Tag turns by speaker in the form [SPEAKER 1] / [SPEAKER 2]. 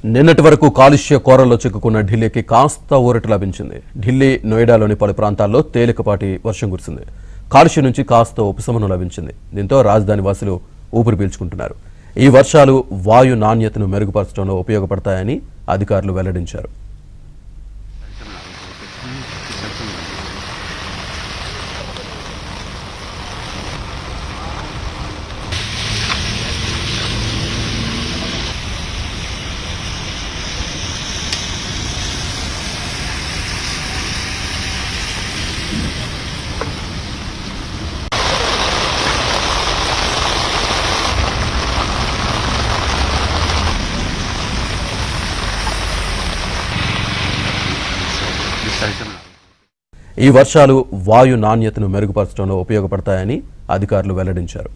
[SPEAKER 1] నిన్నటి వరకు కాలుష్య కోరల్లో చిక్కుకున్న ఢిల్లీకి కాస్త ఊరట లభించింది. ఢిల్లీ, నోయిడాలోని పలు ప్రాంతాల్లో తేలికపాటి వర్షం కురిసింది. కాలుష్యం నుంచి కాస్త ఉపశమనం లభించింది. దీంతో రాజధాని వాసులు ఊపిరి పీల్చుకుంటున్నారు. ఈ వర్షాలు వాయు నాణ్యతను మెరుగుపరచడంలో ఉపయోగపడతాయని అధికారులు వెల్లడించారు. ఈ వర్షాలు వాయు నాణ్యతను మెరుగుపరచడంలో ఉపయోగపడతాయని అధికారులు వెల్లడించారు.